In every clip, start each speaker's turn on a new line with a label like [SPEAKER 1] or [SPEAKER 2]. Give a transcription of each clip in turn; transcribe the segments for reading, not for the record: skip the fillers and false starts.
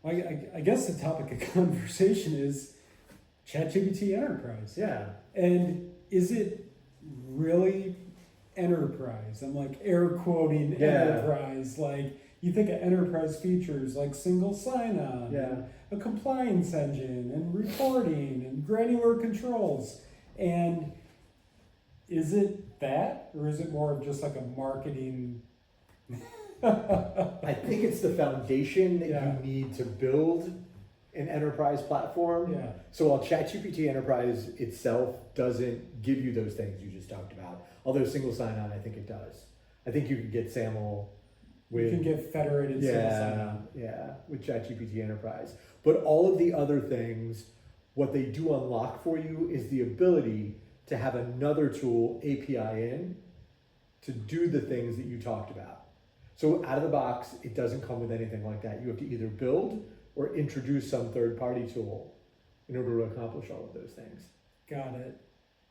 [SPEAKER 1] I guess the topic of conversation is ChatGPT Enterprise.
[SPEAKER 2] Yeah.
[SPEAKER 1] And is it really enterprise? I'm like air quoting
[SPEAKER 2] Yeah.
[SPEAKER 1] enterprise. Like you think of enterprise features like single sign-on,
[SPEAKER 2] Yeah.
[SPEAKER 1] and a compliance engine, and reporting, and granular controls. And is it that, or is it more of just like a marketing?
[SPEAKER 2] I think it's the foundation that
[SPEAKER 1] Yeah.
[SPEAKER 2] you need to build an enterprise platform.
[SPEAKER 1] Yeah.
[SPEAKER 2] So while ChatGPT Enterprise itself doesn't give you those things you just talked about, although single sign-on, I think it does. I think you can get SAML with...
[SPEAKER 1] You can get federated single sign-on.
[SPEAKER 2] Yeah, with ChatGPT Enterprise. But all of the other things, what they do unlock for you is the ability to have another tool, API in, to do the things that you talked about. So out of the box, it doesn't come with anything like that. You have to either build or introduce some third-party tool in order to accomplish all of those things.
[SPEAKER 1] Got it.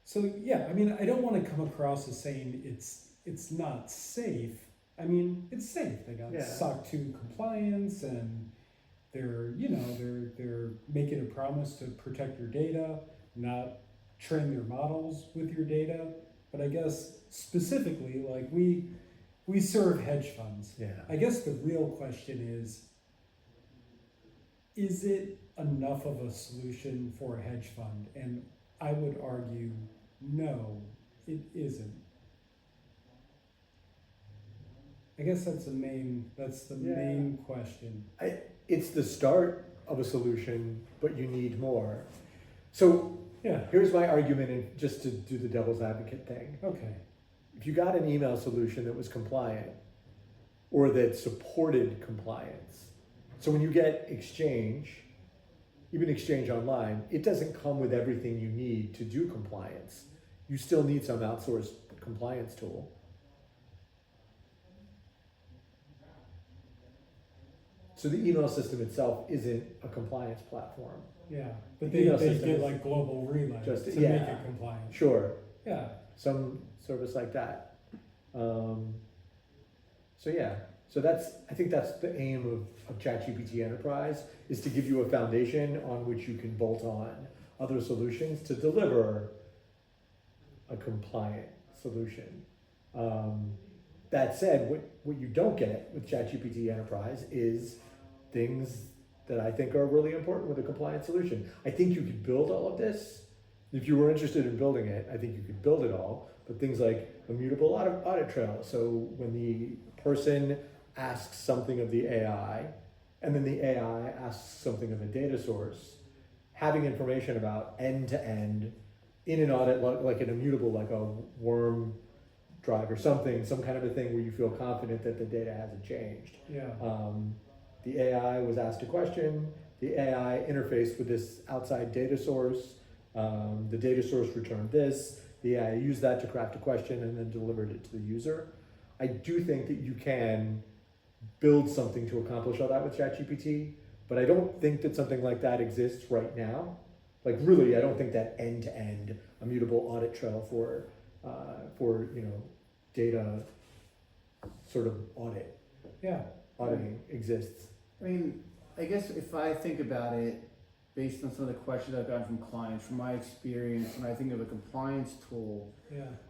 [SPEAKER 1] So yeah, I mean, I don't want to come across as saying it's not safe. I mean, it's safe. They got SOC 2 compliance, and they're making a promise to protect your data, not train their models with your data. But I guess specifically, like we serve hedge funds.
[SPEAKER 2] Yeah.
[SPEAKER 1] I guess the real question is it enough of a solution for a hedge fund? And I would argue, no, it isn't. I guess that's the main question.
[SPEAKER 2] It's the start of a solution, but you need more. So
[SPEAKER 1] Yeah.
[SPEAKER 2] here's my argument, and just to do the devil's advocate thing.
[SPEAKER 1] Okay.
[SPEAKER 2] If you got an email solution that was compliant or that supported compliance, so when you get Exchange, even Exchange Online, it doesn't come with everything you need to do compliance. You still need some outsourced compliance tool. So the email system itself isn't a compliance platform.
[SPEAKER 1] Yeah. But
[SPEAKER 2] The
[SPEAKER 1] they
[SPEAKER 2] email system
[SPEAKER 1] get
[SPEAKER 2] is
[SPEAKER 1] like global relay
[SPEAKER 2] just-
[SPEAKER 1] to
[SPEAKER 2] yeah.
[SPEAKER 1] make it compliant.
[SPEAKER 2] Sure,
[SPEAKER 1] Yeah.
[SPEAKER 2] some service like that. So I think that's the aim of ChatGPT Enterprise, is to give you a foundation on which you can bolt on other solutions to deliver a compliant solution. That said, what you don't get with ChatGPT Enterprise is things that I think are really important with a compliant solution. I think you could build all of this. If you were interested in building it, I think you could build it all. But things like immutable audit trail. So when the person asks something of the AI, and then the AI asks something of a data source, having information about end to end in an audit, like an immutable, like a worm drive or something, some kind of a thing where you feel confident that the data hasn't changed.
[SPEAKER 1] Yeah.
[SPEAKER 2] The AI was asked a question, the AI interfaced with this outside data source, the data source returned this, the AI used that to craft a question and then delivered it to the user. I do think that you can build something to accomplish all that with ChatGPT, but I don't think that something like that exists right now. Like really, I don't think that end-to-end immutable audit trail for data sort of auditing exists.
[SPEAKER 3] I mean, I guess if I think about it, based on some of the questions I've gotten from clients, from my experience, when I think of a compliance tool,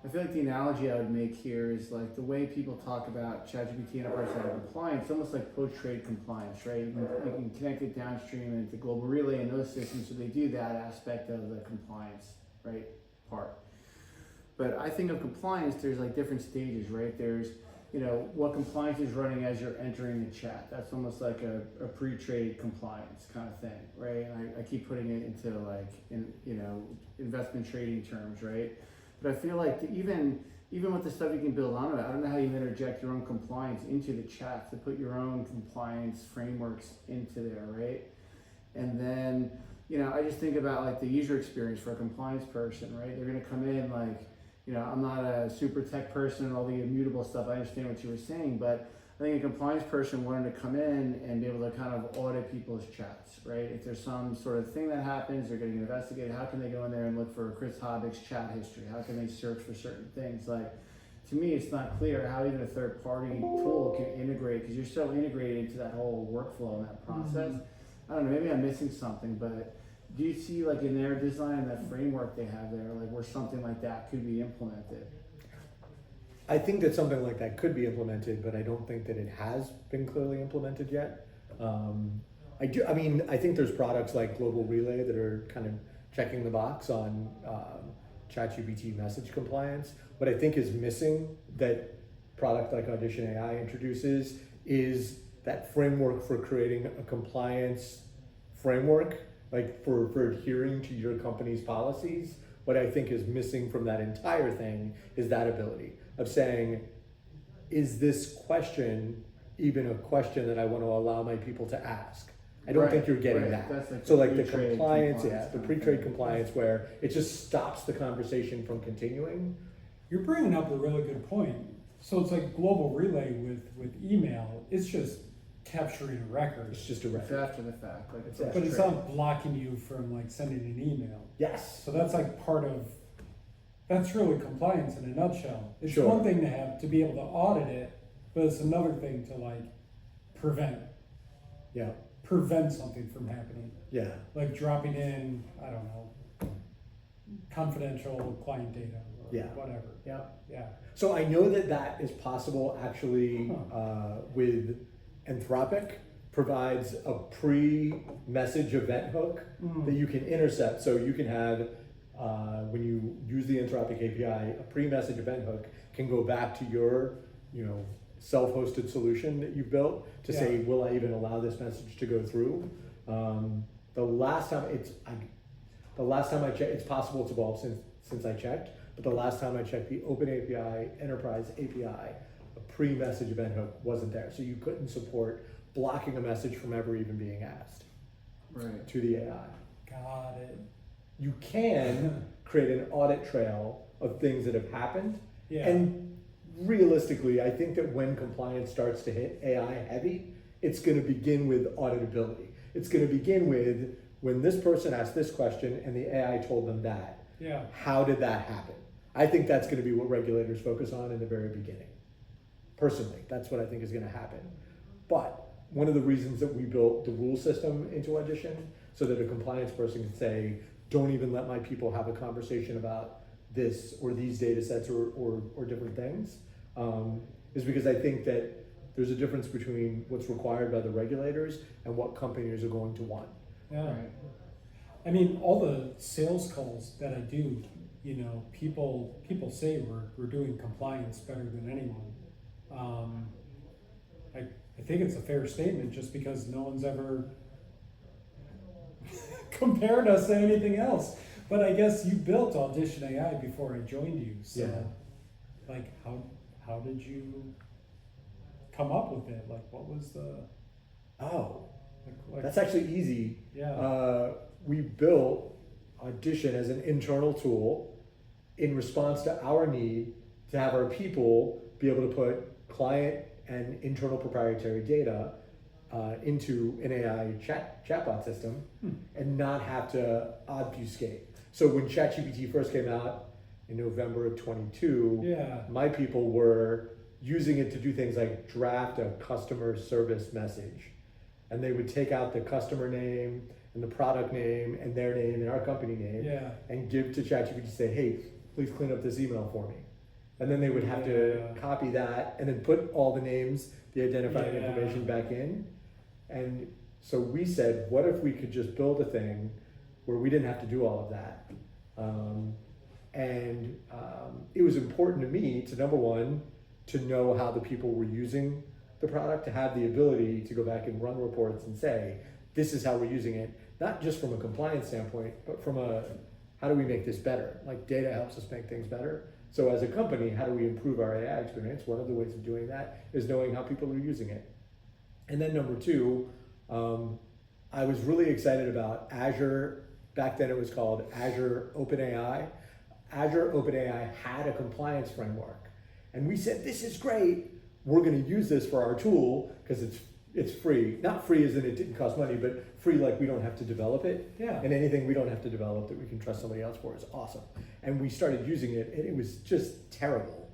[SPEAKER 3] I feel like the analogy I would make here is like the way people talk about ChatGPT Enterprise and compliance, almost like post-trade compliance, right? You can connect it downstream into global relay and those systems, so they do that aspect of the compliance, right, part. But I think of compliance, there's like different stages, right? There's, what compliance is running as you're entering the chat. That's almost like a pre-trade compliance kind of thing, right? And I keep putting it into like, investment trading terms, right? But I feel like even with the stuff you can build onto it, I don't know how you interject your own compliance into the chat to put your own compliance frameworks into there, right? And then, I just think about like the user experience for a compliance person, right? They're gonna come in like, I'm not a super tech person and all the immutable stuff. I understand what you were saying, but I think a compliance person wanted to come in and be able to kind of audit people's chats, right? If there's some sort of thing that happens, they're getting investigated, how can they go in there and look for Chris Hobbick's chat history? How can they search for certain things? Like, to me, it's not clear how even a third-party tool can integrate, because you're so integrated into that whole workflow and that process. I don't know, maybe I'm missing something, but do you see like in their design, that framework they have there, like where something like that could be implemented?
[SPEAKER 2] I think that something like that could be implemented, but I don't think that it has been clearly implemented yet. I think there's products like Global Relay that are kind of checking the box on ChatGPT message compliance. What I think is missing that product like Audition AI introduces is that framework for creating a compliance framework, like for adhering to your company's policies. What I think is missing from that entire thing is that ability of saying, is this question even a question that I want to allow my people to ask? I don't think you're getting that.
[SPEAKER 3] Like
[SPEAKER 2] so like the compliance, the pre-trade compliance where it just stops the conversation from continuing.
[SPEAKER 1] You're bringing up a really good point. So it's like Global Relay with email. It's just capturing a record.
[SPEAKER 2] It's just a
[SPEAKER 3] It's
[SPEAKER 2] record.
[SPEAKER 3] after the fact. Like
[SPEAKER 1] But it's not blocking you from like sending an email.
[SPEAKER 2] Yes.
[SPEAKER 1] So that's like part of, that's really compliance in a nutshell. It's
[SPEAKER 2] Sure.
[SPEAKER 1] one thing to have, to be able to audit it, but it's another thing to like prevent something from happening.
[SPEAKER 2] Yeah.
[SPEAKER 1] Like dropping in, I don't know, confidential client data or whatever.
[SPEAKER 2] Yeah.
[SPEAKER 1] Yeah.
[SPEAKER 2] So I know that is possible actually with Anthropic provides a pre-message event hook that you can intercept. So you can have, when you use the Anthropic API, a pre-message event hook can go back to your, self-hosted solution that you built to say, will I even allow this message to go through? The last time I checked, it's possible it's evolved since I checked, but the last time I checked the Open API, Enterprise API, a pre-message event hook wasn't there. So you couldn't support blocking a message from ever even being asked to the AI.
[SPEAKER 1] Got it.
[SPEAKER 2] You can create an audit trail of things that have happened.
[SPEAKER 1] Yeah.
[SPEAKER 2] And realistically, I think that when compliance starts to hit AI heavy, it's going to begin with auditability. It's going to begin with when this person asked this question and the AI told them that.
[SPEAKER 1] Yeah.
[SPEAKER 2] How did that happen? I think that's going to be what regulators focus on in the very beginning. Personally, that's what I think is going to happen. But one of the reasons that we built the rule system into Audition so that a compliance person can say, don't even let my people have a conversation about this or these data sets or different things, is because I think that there's a difference between what's required by the regulators and what companies are going to want.
[SPEAKER 1] Yeah. Right. I mean, all the sales calls that I do, people say we're doing compliance better than anyone. I think it's a fair statement just because no one's ever compared us to anything else. But I guess you built Audition AI before I joined you. So like how did you come up with it? Like what was the
[SPEAKER 2] that's actually easy.
[SPEAKER 1] Yeah.
[SPEAKER 2] We built Audition as an internal tool in response to our need to have our people be able to put client and internal proprietary data into an AI chatbot system and not have to obfuscate. So when ChatGPT first came out in November of 22, my people were using it to do things like draft a customer service message. And they would take out the customer name and the product name and their name and our company name and give to ChatGPT to say, hey, please clean up this email for me. And then they would have to copy that and then put all the names, the identifying information back in. And so we said, what if we could just build a thing where we didn't have to do all of that? It was important to me to, number one, to know how the people were using the product, to have the ability to go back and run reports and say, this is how we're using it, not just from a compliance standpoint, but from a, how do we make this better? Like data helps us make things better. So as a company, how do we improve our AI experience? One of the ways of doing that is knowing how people are using it. And then number two, I was really excited about Azure. Back then it was called Azure OpenAI. Azure OpenAI had a compliance framework. And we said, this is great. We're going to use this for our tool because it's free. Not free as in it didn't cost money, but free like we don't have to develop it.
[SPEAKER 1] Yeah.
[SPEAKER 2] And anything we don't have to develop that we can trust somebody else for is awesome. And we started using it and it was just terrible.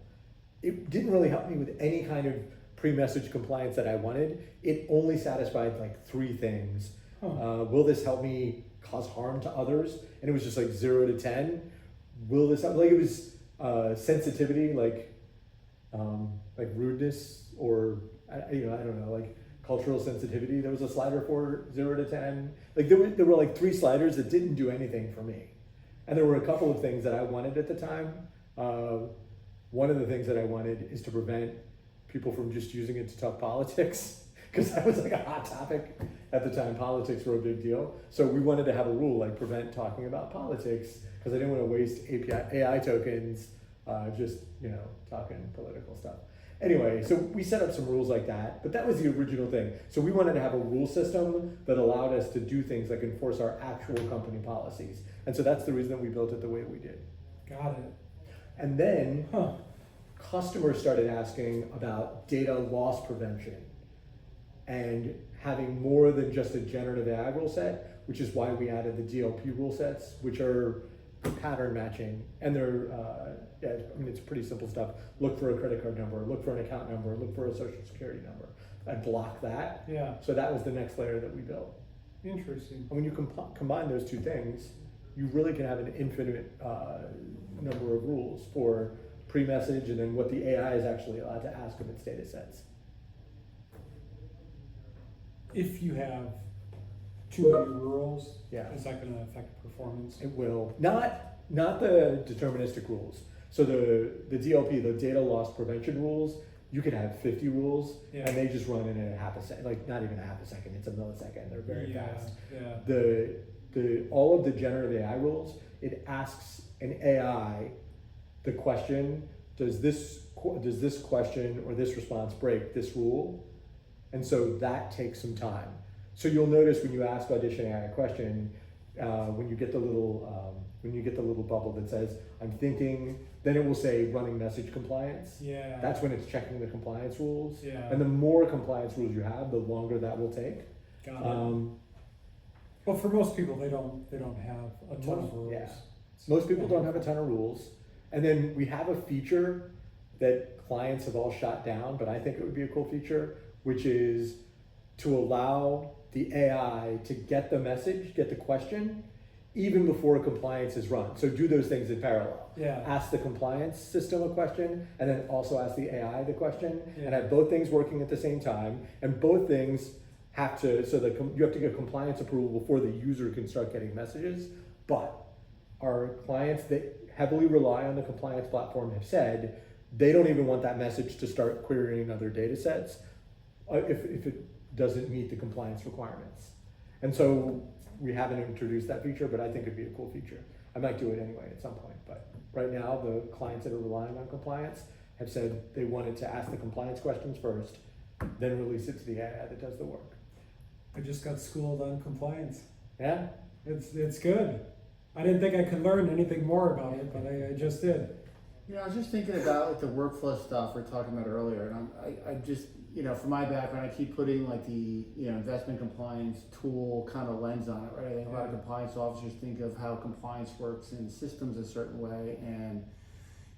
[SPEAKER 2] It didn't really help me with any kind of pre-message compliance that I wanted. It only satisfied like three things. Will this help me cause harm to others? And it was just like 0 to 10. Will this help? Like it was sensitivity, like rudeness, or I don't know, like cultural sensitivity. There was a slider for 0 to 10. Like there were like 3 sliders that didn't do anything for me, and there were a couple of things that I wanted at the time. One of the things that I wanted is to prevent people from just using it to talk politics, because that was like a hot topic at the time. Politics were a big deal. So we wanted to have a rule like prevent talking about politics, because I didn't want to waste AI tokens just, talking political stuff. Anyway, so we set up some rules like that, but that was the original thing. So we wanted to have a rule system that allowed us to do things like enforce our actual company policies. And so that's the reason that we built it the way we did.
[SPEAKER 1] Got it.
[SPEAKER 2] And then customers started asking about data loss prevention and having more than just a generative AI rule set, which is why we added the DLP rule sets, which are pattern matching. And they're, it's pretty simple stuff. Look for a credit card number, look for an account number, look for a social security number, and block that.
[SPEAKER 1] Yeah.
[SPEAKER 2] So that was the next layer that we built.
[SPEAKER 1] Interesting.
[SPEAKER 2] And when you combine those two things, you really can have an infinite number of rules for pre-message and then what the AI is actually allowed to ask of its data sets.
[SPEAKER 1] If you have too many rules,
[SPEAKER 2] Yeah.
[SPEAKER 1] is that going to affect performance?
[SPEAKER 2] It will. Not the deterministic rules. So the DLP, the data loss prevention rules, you could have 50 rules,
[SPEAKER 1] Yeah.
[SPEAKER 2] and they just run in a half a second, like not even a half a second, it's a millisecond. They're very fast.
[SPEAKER 1] Yeah.
[SPEAKER 2] All of the generative AI rules, it asks an AI the question, does this question or this response break this rule? And so that takes some time. So you'll notice when you ask Audition AI a question, when you get the little bubble that says, I'm thinking, then it will say running message compliance.
[SPEAKER 1] Yeah.
[SPEAKER 2] That's when it's checking the compliance rules.
[SPEAKER 1] Yeah.
[SPEAKER 2] And the more compliance rules you have, the longer that will take.
[SPEAKER 1] Got it. Well, for most people, they don't have a ton of rules.
[SPEAKER 2] Yeah. Most people don't have a ton of rules. And then we have a feature that clients have all shot down, but I think it would be a cool feature, which is to allow the AI to get the message, get the question, even before compliance is run. So do those things in parallel.
[SPEAKER 1] Yeah.
[SPEAKER 2] Ask the compliance system a question, and then also ask the AI the question,
[SPEAKER 1] Yeah.
[SPEAKER 2] and have both things working at the same time. And both things have to, you have to get compliance approval before the user can start getting messages. But our clients that heavily rely on the compliance platform have said they don't even want that message to start querying other data sets if it doesn't meet the compliance requirements. And so we haven't introduced that feature, but I think it'd be a cool feature. I might do it anyway at some point, but right now the clients that are relying on compliance have said they wanted to ask the compliance questions first, then release it to the AI that does the work.
[SPEAKER 1] I just got schooled on compliance.
[SPEAKER 2] Yeah?
[SPEAKER 1] It's good. I didn't think I could learn anything more about it, but I just did.
[SPEAKER 3] I was just thinking about like the workflow stuff we were talking about earlier, and I just, from my background, I keep putting like the, investment compliance tool kind of lens on it, right? I think a lot of compliance officers think of how compliance works in systems a certain way, and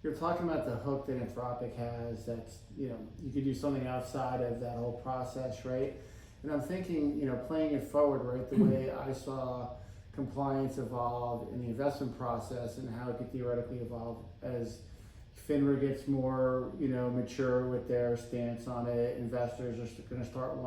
[SPEAKER 3] you're talking about the hook that Anthropic has that's, you could do something outside of that whole process, right? And I'm thinking, playing it forward, right, the way I saw compliance evolve in the investment process and how it could theoretically evolve as FINRA gets more, mature with their stance on it. Investors are going to start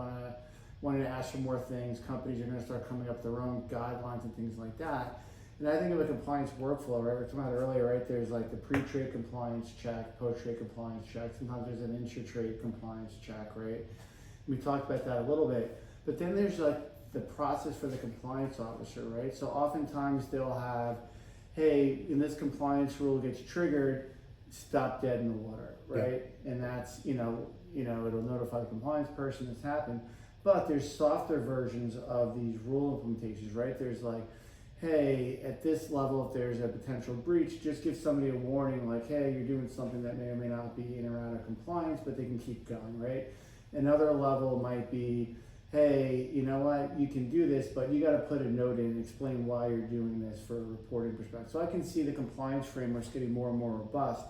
[SPEAKER 3] wanting to ask for more things. Companies are going to start coming up with their own guidelines and things like that. And I think of a compliance workflow, right? We talked about earlier, right? There's like the pre-trade compliance check, post-trade compliance check. Sometimes there's an intra-trade compliance check, right? We talked about that a little bit. But then there's like the process for the compliance officer, right? So oftentimes they'll have, hey, when this compliance rule gets triggered, stop dead in the water, right? Yeah. And that's, it'll notify the compliance person that's happened. But there's softer versions of these rule implementations, right? There's like, hey, at this level, if there's a potential breach, just give somebody a warning like, hey, you're doing something that may or may not be in or out of compliance, but they can keep going, right? Another level might be, hey, you know what, you can do this, but you got to put a note in and explain why you're doing this for a reporting perspective. So I can see the compliance frameworks getting more and more robust,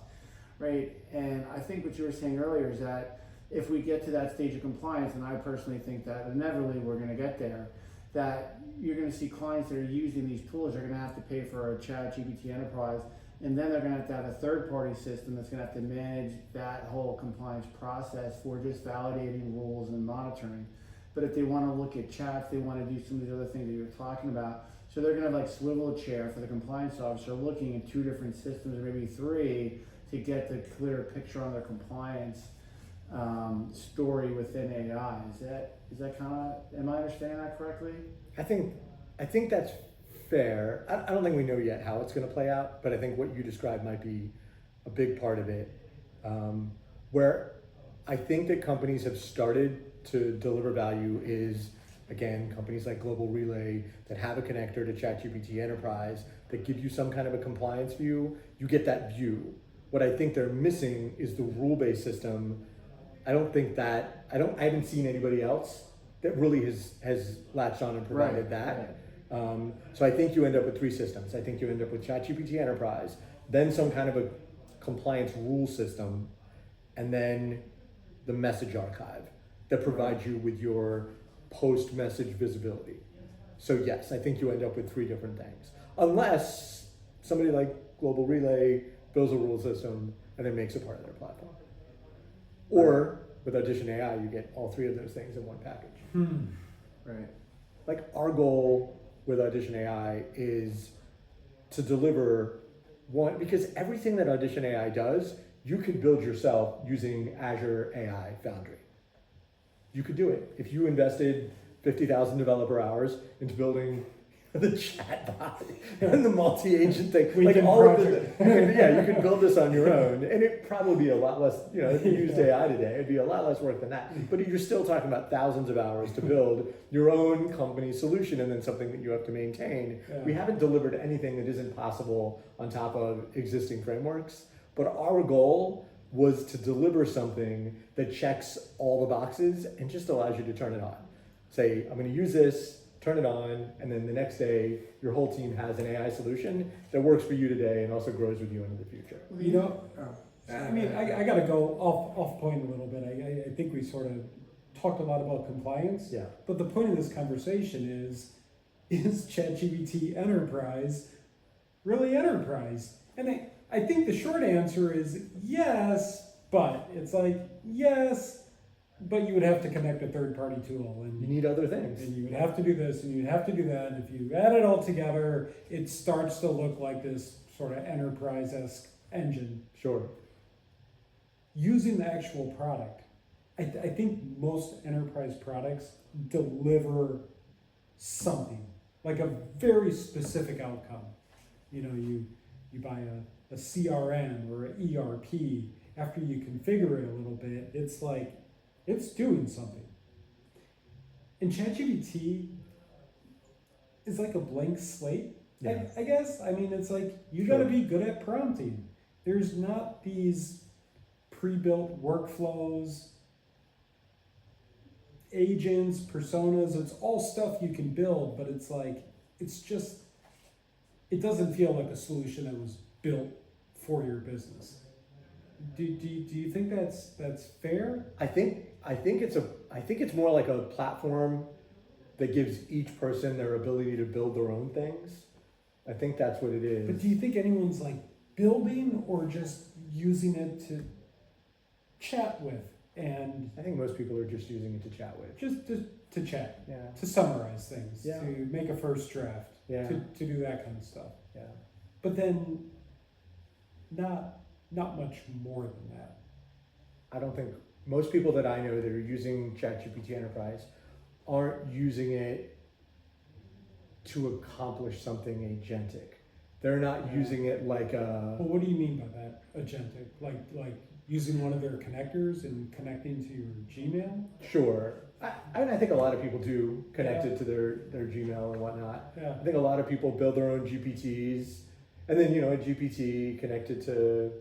[SPEAKER 3] right? And I think what you were saying earlier is that if we get to that stage of compliance, and I personally think that inevitably we're going to get there, that you're going to see clients that are using these tools are going to have to pay for a ChatGPT Enterprise, and then they're going to have a third-party system that's going to have to manage that whole compliance process for just validating rules and monitoring. But if they want to look at chats, they want to do some of these other things that you're talking about. So they're going to like swivel a chair for the compliance officer, looking at 2 different systems or maybe 3 to get the clear picture on their compliance story within AI. Is that kind of, am I understanding that correctly?
[SPEAKER 2] I think that's fair. I don't think we know yet how it's going to play out, but I think what you described might be a big part of it. Where I think that companies have started to deliver value is, again, companies like Global Relay that have a connector to ChatGPT Enterprise that give you some kind of a compliance view. You get that view. What I think they're missing is the rule-based system. I haven't seen anybody else that really has latched on and provided that. Right. So I think you end up with 3 systems. I think you end up with ChatGPT Enterprise, then some kind of a compliance rule system, and then the message archive that provides you with your post-message visibility. So yes, I think you end up with 3 different things. Unless somebody like Global Relay builds a rule system and then makes it part of their platform. Or with Audition AI, you get all 3 of those things in one package.
[SPEAKER 3] Right.
[SPEAKER 2] Like our goal with Audition AI is to deliver one, because everything that Audition AI does, you could build yourself using Azure AI Foundry. You could do it. If you invested 50,000 developer hours into building the chatbot and the multi-agent thing, like all of it, you can build this on your own, and it'd probably be a lot less, if you used AI today, it'd be a lot less work than that. But you're still talking about thousands of hours to build your own company solution and then something that you have to maintain. Yeah. We haven't delivered anything that isn't possible on top of existing frameworks, but our goal was to deliver something that checks all the boxes and just allows you to turn it on. Say, I'm going to use this, turn it on, and then the next day, your whole team has an AI solution that works for you today and also grows with you into the future.
[SPEAKER 1] I got to go off point a little bit. I think we sort of talked a lot about compliance.
[SPEAKER 2] Yeah.
[SPEAKER 1] But the point of this conversation is ChatGPT Enterprise really enterprise? And I think the short answer is yes, but it's like, yes, but you would have to connect a third-party tool, and
[SPEAKER 2] you need other things,
[SPEAKER 1] and you would have to do this, and you'd have to do that. And if you add it all together, it starts to look like this sort of enterprise-esque engine.
[SPEAKER 2] Sure.
[SPEAKER 1] Using the actual product, I think most enterprise products deliver something, like a very specific outcome. You buy a CRM or an ERP. After you configure it a little bit, it's like, it's doing something. And ChatGPT is like a blank slate, yeah. I guess. I mean, it's like, you gotta be good at prompting. There's not these pre-built workflows, agents, personas. It's all stuff you can build, but it's like, it doesn't feel like a solution that was built for your business. Do you think that's fair?
[SPEAKER 2] I think it's more like a platform that gives each person their ability to build their own things. I think that's what it is.
[SPEAKER 1] But do you think anyone's like building or just using it to chat with? And
[SPEAKER 2] I think most people are just using it to chat with.
[SPEAKER 1] Just to chat.
[SPEAKER 2] Yeah.
[SPEAKER 1] To summarize things.
[SPEAKER 2] Yeah.
[SPEAKER 1] To make a first draft.
[SPEAKER 2] Yeah.
[SPEAKER 1] To do that kind of stuff.
[SPEAKER 2] Yeah.
[SPEAKER 1] But then not much more than that.
[SPEAKER 2] I don't think most people that I know that are using ChatGPT Enterprise aren't using it to accomplish something agentic. They're not using it like a...
[SPEAKER 1] Well, what do you mean by that, agentic? Like using one of their connectors and connecting to your Gmail?
[SPEAKER 2] Sure. I think a lot of people do connect it to their Gmail and whatnot.
[SPEAKER 1] Yeah.
[SPEAKER 2] I think a lot of people build their own GPTs, and then, a GPT connected to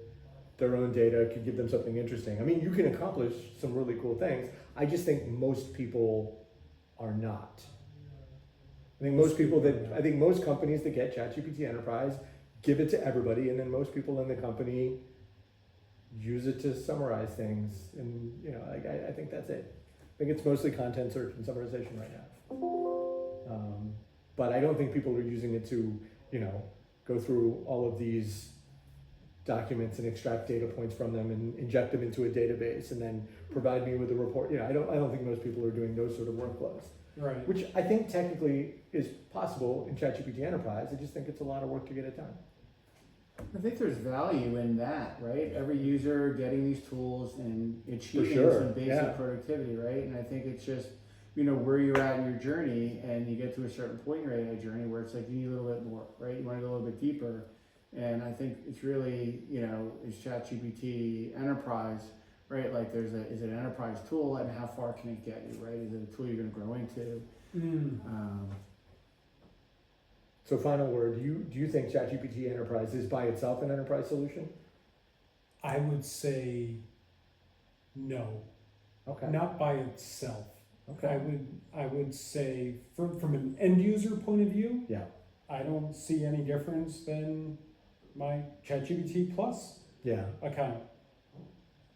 [SPEAKER 2] their own data could give them something interesting. I mean, you can accomplish some really cool things. I just think most people are not. I think most companies that get ChatGPT Enterprise give it to everybody, and then most people in the company use it to summarize things. And I think that's it. I think it's mostly content search and summarization right now. But I don't think people are using it to, go through all of these documents and extract data points from them and inject them into a database and then provide me with a report. I don't think most people are doing those sort of workflows.
[SPEAKER 1] Right.
[SPEAKER 2] Which I think technically is possible in ChatGPT Enterprise. I just think it's a lot of work to get it done.
[SPEAKER 3] I think there's value in that, right? Every user getting these tools and achieving
[SPEAKER 2] sure,
[SPEAKER 3] some basic productivity, right? And I think it's just, where you're at in your journey, and you get to a certain point in your AI journey where it's like you need a little bit more, right? You want to go a little bit deeper. And I think it's really, is ChatGPT Enterprise, right? Like is it an enterprise tool, and how far can it get you, right? Is it a tool you're going to grow into?
[SPEAKER 2] So final word, do you think ChatGPT Enterprise is by itself an enterprise solution?
[SPEAKER 1] I would say no.
[SPEAKER 2] Okay.
[SPEAKER 1] Not by itself.
[SPEAKER 2] Okay.
[SPEAKER 1] I would say from an end user point of view,
[SPEAKER 2] Yeah.
[SPEAKER 1] I don't see any difference than my ChatGPT Plus account.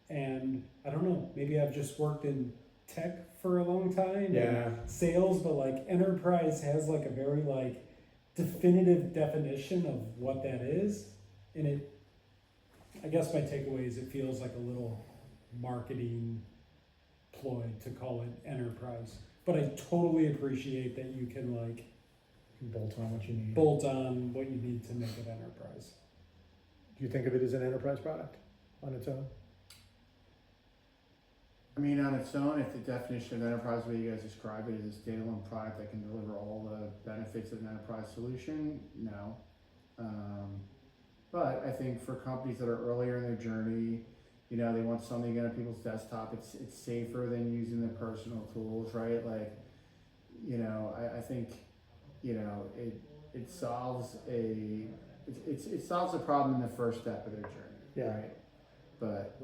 [SPEAKER 1] And I don't know, maybe I've just worked in tech for a long time. And sales, but like enterprise has like a very like definitive definition of what that is. And I guess my takeaway is it feels like a little marketing ploy to call it enterprise. But I totally appreciate that you can like
[SPEAKER 2] bolt on what you need.
[SPEAKER 1] Bolt on what you need to make it enterprise.
[SPEAKER 2] Do you think of it as an enterprise product on its own?
[SPEAKER 3] On its own, if the definition of enterprise, the way you guys describe it, is a standalone product that can deliver all the benefits of an enterprise solution, no. But I think for companies that are earlier in their journey, they want something on people's desktop. It's safer than using the personal tools, right? Like, I think, it solves it solves a problem in the first step of their journey, right? But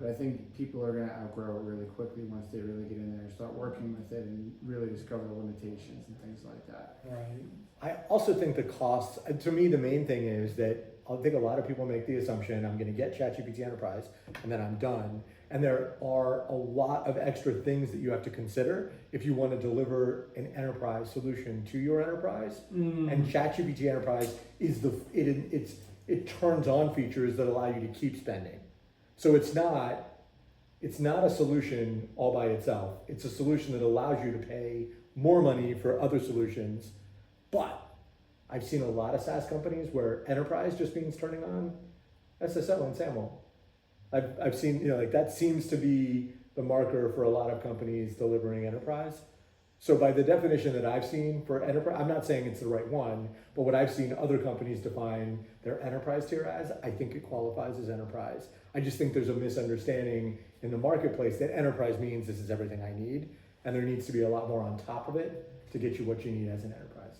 [SPEAKER 3] I think people are going to outgrow it really quickly once they really get in there and start working with it and really discover the limitations and things like that.
[SPEAKER 1] Right.
[SPEAKER 2] I also think the costs, to me, the main thing is that I think a lot of people make the assumption I'm going to get ChatGPT Enterprise and then I'm done. And there are a lot of extra things that you have to consider if you want to deliver an enterprise solution to your enterprise. And ChatGPT Enterprise is it turns on features that allow you to keep spending. So it's not a solution all by itself. It's a solution that allows you to pay more money for other solutions. But I've seen a lot of SaaS companies where enterprise just means turning on SSO and SAML. I've seen, that seems to be the marker for a lot of companies delivering enterprise. So by the definition that I've seen for enterprise, I'm not saying it's the right one, but what I've seen other companies define their enterprise tier as, I think it qualifies as enterprise. I just think there's a misunderstanding in the marketplace that enterprise means this is everything I need, and there needs to be a lot more on top of it to get you what you need as an enterprise.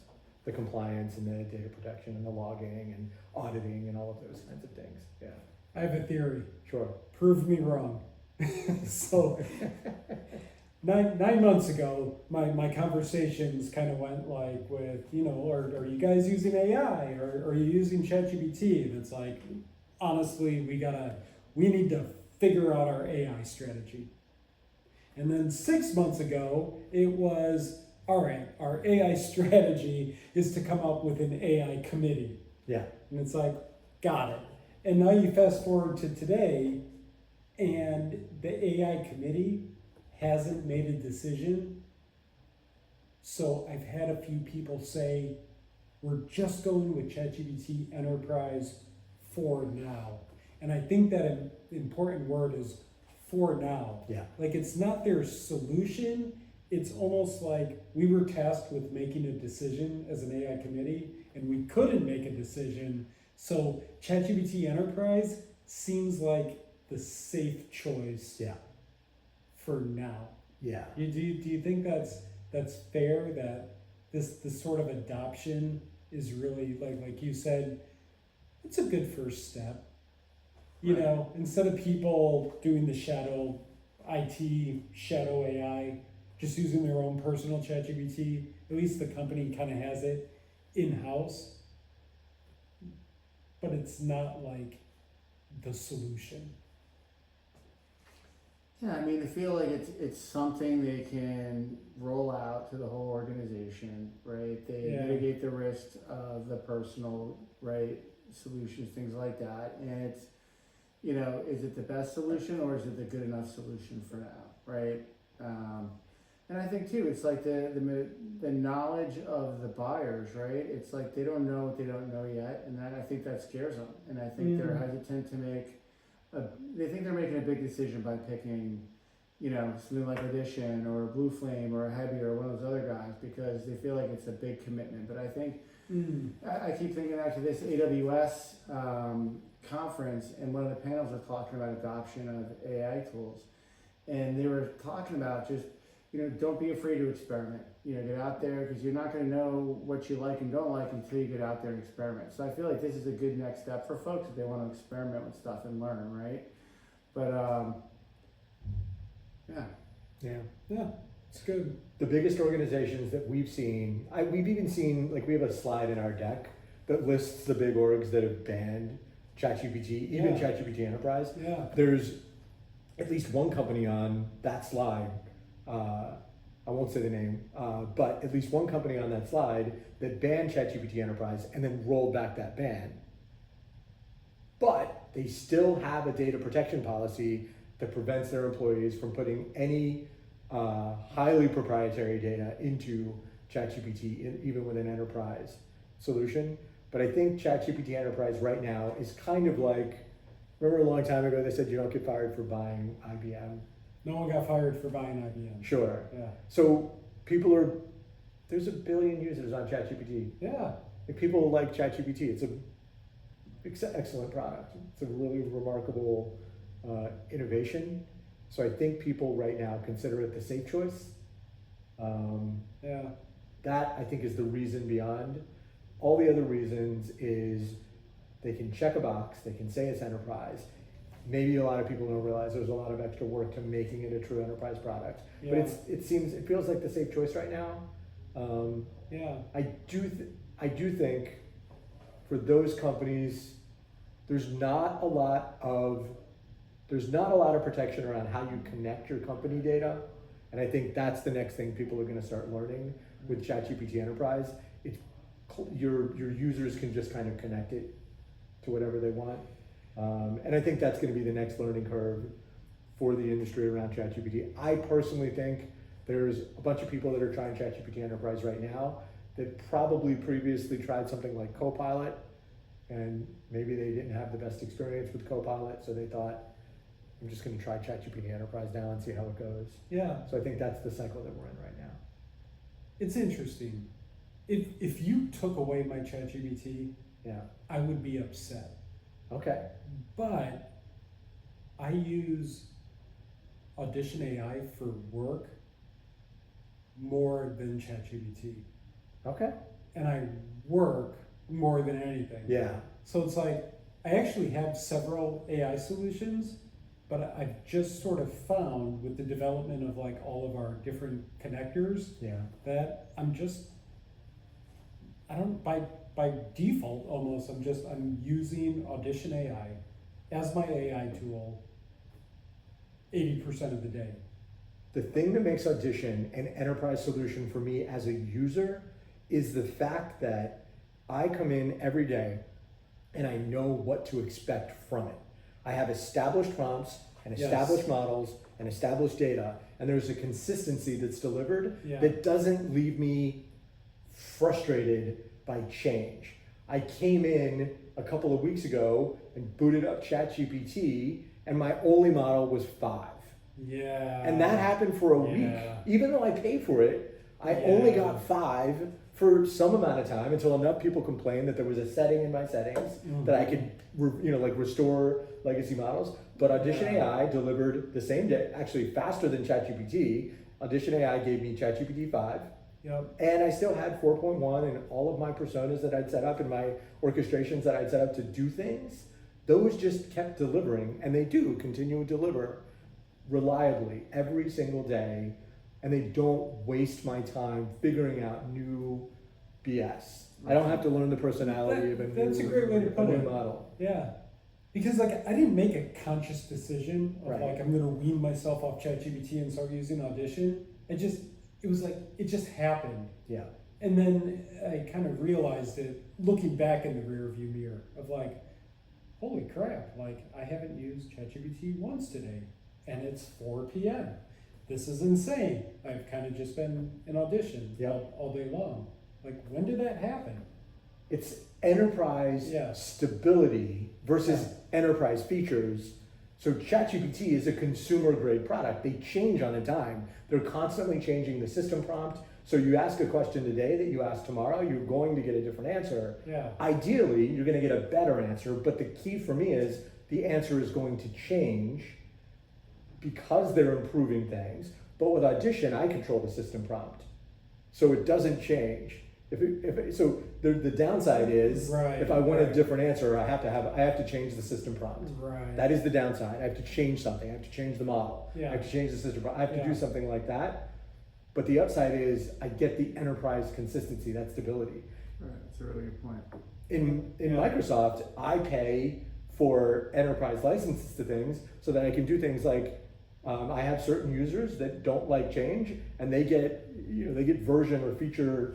[SPEAKER 2] The compliance and the data protection and the logging and auditing and all of those kinds of things. Yeah.
[SPEAKER 1] I have a theory.
[SPEAKER 2] Sure.
[SPEAKER 1] Prove me wrong. So 9 months ago, my conversations kind of went like with, are you guys using AI or are you using ChatGPT? And it's like, honestly, we need to figure out our AI strategy. And then 6 months ago, it was, all right, our AI strategy is to come up with an AI committee.
[SPEAKER 2] Yeah.
[SPEAKER 1] And it's like, got it. And now you fast forward to today, and the AI committee hasn't made a decision. So I've had a few people say, we're just going with ChatGPT Enterprise for now. And I think that an important word is for now.
[SPEAKER 2] Yeah.
[SPEAKER 1] Like it's not their solution. It's almost like we were tasked with making a decision as an AI committee and we couldn't make a decision. So ChatGPT Enterprise seems like the safe choice for now.
[SPEAKER 2] Yeah.
[SPEAKER 1] Do you think that's fair, that this sort of adoption is really like you said, it's a good first step. Instead of people doing the shadow IT, shadow AI, just using their own personal ChatGPT, at least the company kind of has it in-house. But it's not like the solution.
[SPEAKER 3] Yeah, I mean, I feel like it's something they can roll out to the whole organization, right? They mitigate the risks of the personal, right, solutions, things like that. And it's, is it the best solution or is it the good enough solution for now, right? And I think too, it's like the knowledge of the buyers, right? It's like they don't know what they don't know yet, and I think that scares them. And I think they're hesitant to they think they're making a big decision by picking, something like Audition or Blue Flame or Hedge or one of those other guys because they feel like it's a big commitment. But I think I keep thinking back to this AWS conference, and one of the panels was talking about adoption of AI tools, and they were talking about just don't be afraid to experiment. Get out there because you're not going to know what you like and don't like until you get out there and experiment. So I feel like this is a good next step for folks if they want to experiment with stuff and learn, right? But
[SPEAKER 1] yeah, it's good.
[SPEAKER 2] The biggest organizations that we've seen, we've even seen, like we have a slide in our deck that lists the big orgs that have banned ChatGPT, even ChatGPT Enterprise.
[SPEAKER 1] Yeah.
[SPEAKER 2] There's at least one company on that slide, I won't say the name, but at least one company on that slide that banned ChatGPT Enterprise and then rolled back that ban. But they still have a data protection policy that prevents their employees from putting any highly proprietary data into ChatGPT, even with an enterprise solution. But I think ChatGPT Enterprise right now is kind of like, remember a long time ago they said you don't get fired for buying IBM?
[SPEAKER 1] No one got fired for buying IBM.
[SPEAKER 2] Sure.
[SPEAKER 1] Yeah.
[SPEAKER 2] So there's 1 billion users on ChatGPT.
[SPEAKER 1] Yeah.
[SPEAKER 2] Like people like ChatGPT. It's an excellent product. It's a really remarkable innovation. So I think people right now consider it the safe choice. That I think is the reason beyond. All the other reasons is they can check a box, they can say it's enterprise. Maybe a lot of people don't realize there's a lot of extra work to making it a true enterprise product. But it feels like the safe choice right now. I do think for those companies, there's not a lot of protection around how you connect your company data. And I think that's the next thing people are going to start learning with ChatGPT Enterprise. Your users can just kind of connect it to whatever they want. And I think that's going to be the next learning curve for the industry around ChatGPT. I personally think there's a bunch of people that are trying ChatGPT Enterprise right now that probably previously tried something like Copilot, and maybe they didn't have the best experience with Copilot, so they thought, I'm just going to try ChatGPT Enterprise now and see how it goes.
[SPEAKER 1] Yeah.
[SPEAKER 2] So I think that's the cycle that we're in right now.
[SPEAKER 1] It's interesting. If you took away my ChatGPT, I would be upset.
[SPEAKER 2] Okay.
[SPEAKER 1] But I use Audition AI for work more than ChatGPT.
[SPEAKER 2] Okay.
[SPEAKER 1] And I work more than anything.
[SPEAKER 2] Yeah.
[SPEAKER 1] So it's like, I actually have several AI solutions, but I've just sort of found with the development of like all of our different connectors that by default almost, I'm using Audition AI as my AI tool 80% of the day.
[SPEAKER 2] The thing that makes Audition an enterprise solution for me as a user is the fact that I come in every day and I know what to expect from it. I have established prompts and established models and established data, and there's a consistency that's delivered that doesn't leave me frustrated by change. I came in a couple of weeks ago and booted up ChatGPT, and my only model was 5.
[SPEAKER 1] Yeah.
[SPEAKER 2] And that happened for a week. Even though I paid for it, I only got 5 for some amount of time until enough people complained that there was a setting in my settings that I could, restore legacy models. But Audition AI delivered the same day, actually faster than ChatGPT. Audition AI gave me ChatGPT 5.
[SPEAKER 1] Yep.
[SPEAKER 2] And I still had 4.1 and all of my personas that I'd set up and my orchestrations that I'd set up to do things. Those just kept delivering, and they do continue to deliver reliably every single day, and they don't waste my time figuring out new BS. I don't have to learn the personality of a
[SPEAKER 1] That's a great way to put
[SPEAKER 2] new
[SPEAKER 1] it.
[SPEAKER 2] model.
[SPEAKER 1] Yeah. Because like I didn't make a conscious decision of
[SPEAKER 2] Right.
[SPEAKER 1] like I'm gonna wean myself off ChatGPT and start using Audition. It was like it just happened.
[SPEAKER 2] Yeah.
[SPEAKER 1] And then I kind of realized it looking back in the rear view mirror of like, holy crap, like I haven't used ChatGPT once today and it's 4 p.m. This is insane. I've kind of just been in Audition all day long. Like when did that happen?
[SPEAKER 2] It's enterprise stability versus enterprise features. So ChatGPT is a consumer grade product. They change on a dime. They're constantly changing the system prompt. So you ask a question today that you ask tomorrow, you're going to get a different answer.
[SPEAKER 1] Yeah.
[SPEAKER 2] Ideally, you're going to get a better answer, but the key for me is the answer is going to change because they're improving things. But with Audition, I control the system prompt. So it doesn't change. So the downside is if I want a different answer, I have to change the system prompt.
[SPEAKER 1] Right.
[SPEAKER 2] That is the downside. I have to change something. I have to change the model.
[SPEAKER 1] Yeah.
[SPEAKER 2] I have to change the system prompt. I have to do something like that. But the upside is I get the enterprise consistency, that stability.
[SPEAKER 3] Right, that's a really good point.
[SPEAKER 2] In Microsoft, I pay for enterprise licenses to things so that I can do things like I have certain users that don't like change, and they get version or feature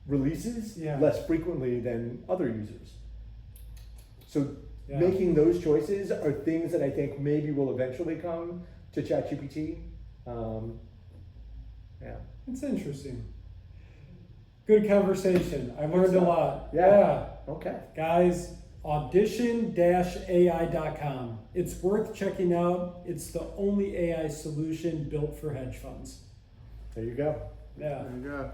[SPEAKER 2] releases less frequently than other users. So making those choices are things that I think maybe will eventually come to ChatGPT.
[SPEAKER 1] It's interesting. Good conversation. I learned a lot.
[SPEAKER 2] Yeah. Okay.
[SPEAKER 1] Guys, audition-ai.com. It's worth checking out. It's the only AI solution built for hedge funds.
[SPEAKER 2] There you go.
[SPEAKER 1] Yeah.
[SPEAKER 3] There you go.